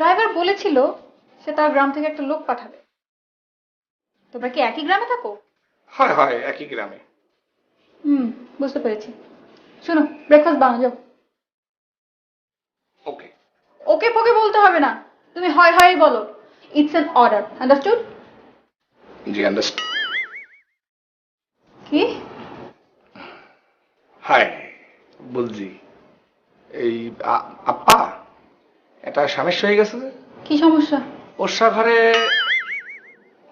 Driver বলেছিল সে তার গ্রাম থেকে একটা লোক পাঠাবে। তোমরা কি একই গ্রামে থাকো? হয় হয়, একই গ্রামে। হুম, বুঝতে পেরেছি। শোনো, ব্রেকফাস্ট বানাও যাও। ওকে। ওকে পোকে বলতে হবে না, তুমি হয় হয় বলো। It's an order, understood? G understand. কি? হাই, বলছি এই আপা এটা সমস্যা হয়ে গেছে যে কি সমস্যা? পোষা ঘরে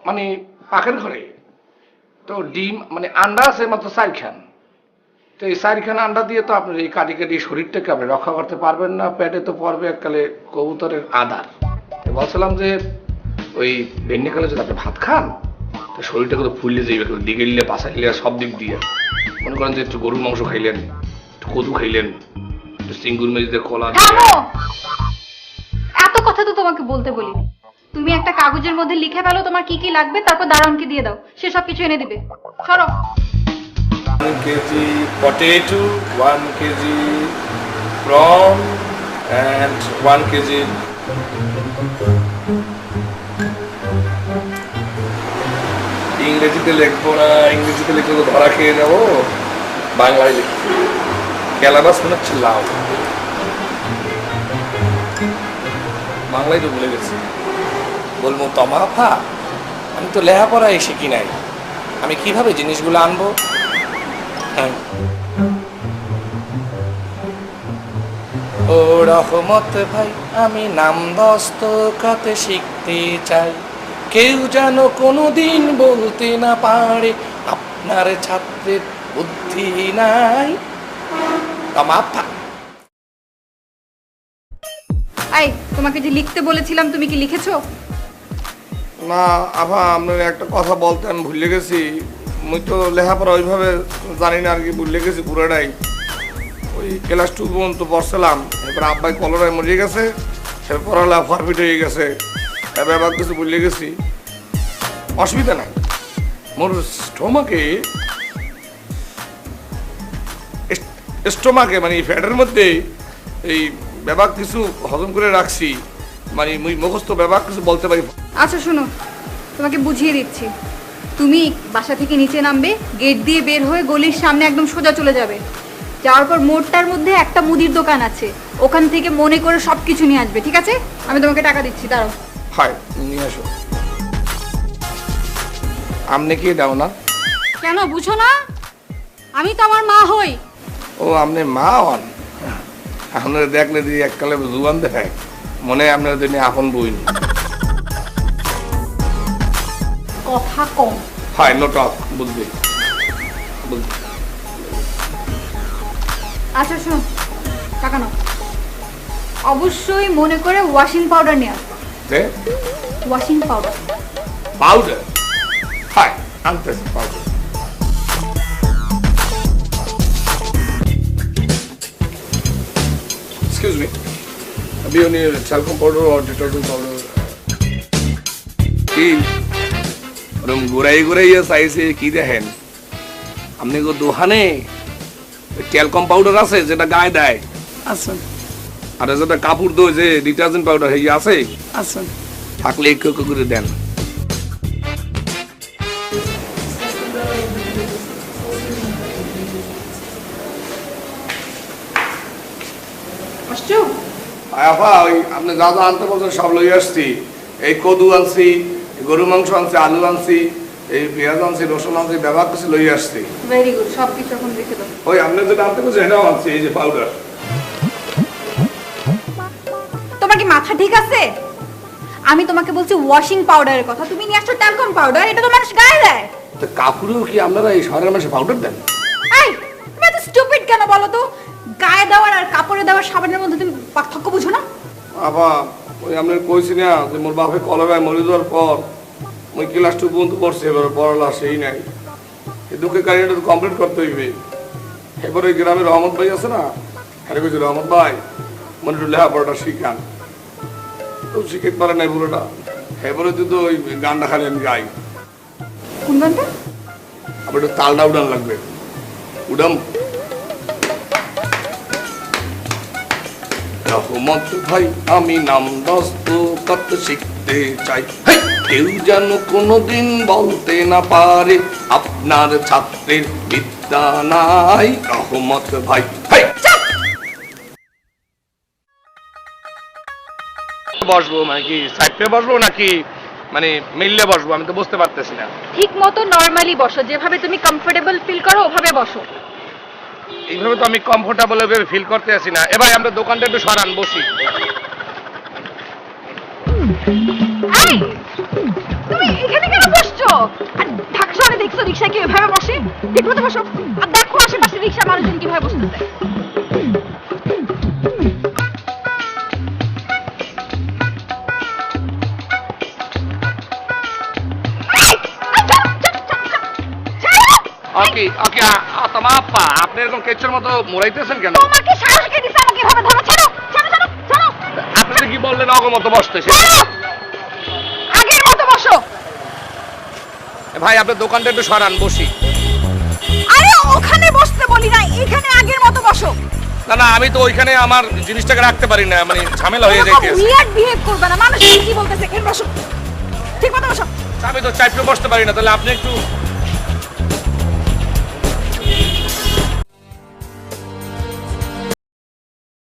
মানে পাখের ঘরে তো ডিম মানে আন্ডা আছে মাত্র 4খান। তো এই 4খান আন্ডা দিয়ে তো আপনার এই কাটি কাটি শরীরটাকে আপনি রক্ষা করতে পারবেন না, পেটে তো পড়বে এককালে কবুতরের আদার। তো বলছিলাম যে ওই ভেন্ডিকালে যদি আপনি ভাত খান তো শরীরটা কিন্তু ফুললে যাইবে, দিকে নিলে পাশা নিলে সব দিক দিয়ে। মনে করেন যে একটু গরুর মাংস খাইলেন, একটু কদু খাইলেন, একটু চিঙ্গুর মেজিতে কলা দিয়ে। থামো! এত কথা তো তোমাকে বলতে বলিনি। তুমি একটা কাগজের মধ্যে লিখে ফেলো তোমার কি কি লাগবে, তারপর দারোয়ানকে দিয়ে দাও, সে সব কিছু এনে দিবে। সরো। 1 kg potato, 1 kg prawn, and 1 kg ইংরেজিতে লিখবো না, ইংরেজিতে লিখলে তো ধরা খেয়ে যাবো, বাংলায় লিখবো। ক্যালাবাস মনে হচ্ছে লাউ, বাংলায় তো ভুলে গেছি। বলবো তমাফা, আমি তো লেখাপড়ায় শিখি নাই, আমি কিভাবে জিনিসগুলো আনবো? হ্যাঁ, ও রহমত ভাই, আমি নাম দস্তকাতে শিখতে চাই, কেউ যেন কোনোদিন বলতে না পারে আপনার ছাত্রের বুদ্ধি নাই। তমাফা। এই, তোমাকে যে লিখতে বলেছিলাম তুমি কি লিখেছো? না আভা, আপনার একটা কথা বলতে আমি ভুলে গেছি। মুই তো লেখাপড়া ওইভাবে জানি না আর কি, ভুলে গেছি পুরোটাই। ওই ক্লাস 2 পর্যন্ত পড়ছিলাম, এবার আব্বাই কলরায় মরিয়ে গেছে, এবার পড়ালা ফরফিট হয়ে গেছে, এবার আবার কিছু ভুলে গেছি। অসুবিধা নাই, মোর স্টোমাকে মানে ফ্যাটের মধ্যে এই ব্যাপার কিছু হজম করে রাখছি, মানে মুই মুখস্থ ব্যাপার কিছু বলতে পারি। আচ্ছা শোনো, তোমাকে বুঝিয়ে দিচ্ছি। তুমি বাসা থেকে নিচে নামবে, গেট দিয়ে বের হয়ে গলির সামনে একদম সোজা চলে যাবে। যাওয়ার পর মোড়টার মধ্যে একটা মুদির দোকান আছে, ওখান থেকে মনে করে সব কিছু নিয়ে আসবে, ঠিক আছে? আমি তোমাকে টাকা দিচ্ছি, দাঁড়াও। হয়, নিয়ে আসো। আপনি কি দাও না? কেন বুঝো না? আমি তো আমার মা হই। ও, আপনি মা হন? আপনার দেখলে দিয়ে এককালে জুয়ান দেখায়, মনে হয় আপনার জন্য আপন বই। কথা কম। হয়, নো টক, বুঝলি বুঝলি। আচ্ছা শোনো, টাকা নাও। অবশ্যই মনে করে ওয়াশিং পাউডার নিয়ে আসবে। Washing powder. পাউডার? হয়, আনতেছি পাউডার। এক্সকিউজ মি, अभी उन्हें टैल्कम पाउडर और डिटर्जेंट पाउडर কি ওরম ঘুরাই ঘুরাইয়া চাইছে কি দেখেন? আপনি গো দোকানে ট্যালকম পাউডার আছে যেটা গায়ে দেয়? আচ্ছা। আর যেটা কাপড় ধোয় যে ডিটারজেন্ট পাউডার এই আছে? আচ্ছা। থাকলে একটু একটু করে দেন। আসছো? আফা, ওই আপনি যা যা আনতে বলছেন সব লই আসছি। এই কদু আনছি, গরু মাংস আনছি, আলু আনছি, এই পেঁয়াজ আনছি, রসুন আনছি, ব্যবহার কিছু লই আসছি। ভেরি গুড, সব কিছু এখন রেখে দাও। ওই আপনি যেটা আনতে বলছেন এটাও আনছি, এই যে পাউডার। তোমার কি মাথা ঠিক আছে? আমি তোমাকে বলছি ওয়াশিং পাউডারের কথা, তুমি নিয়ে আসছো ট্যালকম পাউডার। এটা তো মানুষ গায়ে দেয়। তো কাপড়েও কি আপনারা এই শহরের মানুষের পাউডার দেন? এই, তুমি এত স্টুপিড কেন বলো তো? গায়ে দেওয়ার আর কাপড়ে দেওয়ার সাবানের মধ্যে তুমি পার্থক্য বুঝো না? আফা, ওই আপনার কইছি না যে মোর বাপে কলরায় মরে যাওয়ার পর ওই ক্লাস 2 পর্যন্ত পড়ছে, এবার পড়ালা সেই নাই। এই দুঃখের কাহিনীটা তো কমপ্লিট করতে হইবে। এবার ওই গ্রামের রহমত ভাই আছে না, হ্যাঁ কইছি রহমত ভাই মনে একটু লেখাপড়াটা শিখান। তো শিখাতে পারে নাই পুরোটা। এবারে তো ওই গানটা খালি আমি গাই। কোন গানটা? আবার একটু তালটা উড়ান লাগবে। উড়াম। রহমত ভাই আমি নাম দস্তখত শিখতে চাই। হেই! কেউ যেন কোনোদিন বলতে না পারে আপনার ছাত্রের বিদ্যা নাই। রহমত ভাই হেই! বসবো মানে কি সাইডে বসবো নাকি মানে মিললে বসবো আমি তো বুঝতে পারতেছি না। ঠিক মতো নর্মালি বসো, যেভাবে তুমি কমফোর্টেবল ফিল করো ওভাবে বসো। এইভাবে তো আমি কমফোর্টেবল ফিল করতে আছি না। এবার আমরা দোকানটা একটু সরান, বসি। এই, তুমি এখানে কেন বসছো? আর ঢাকা শহরে দেখছো রিকশা কি এভাবে বসে? ঠিক মতো বসো। আর দেখো আশেপাশে রিকশা মানুষজন কিভাবে বসতেছে। ওকে ওকে তোমা আপা আপনি এরকম কেচের মতো মোড়াইতেছেন কেন? তোমাকে সাহস কে দিছে আমাকে এভাবে ধরো? ছাড়ো ছাড়ো ছাড়ো ছাড়ো। আপনি কি বললেন অগমত বসতেছে? ছাড়ো! আগের মতো বসো। ভাই আপনার দোকানটা একটু সরান, বসি। আরে ওখানে বসতে বলি না, এখানে আগের মতো বসো। না না আমি তো ওইখানে আমার জিনিসটাকে রাখতে পারি না, মানে ঝামেলা হয়ে যাইতেছে। উইয়ার্ড বিহেভ করবে না, মানুষ কি বলতেছে? এখানে বসো, ঠিক মতো বসো। আমি তো চাইতে বসতে পারি না, তাহলে আপনি একটু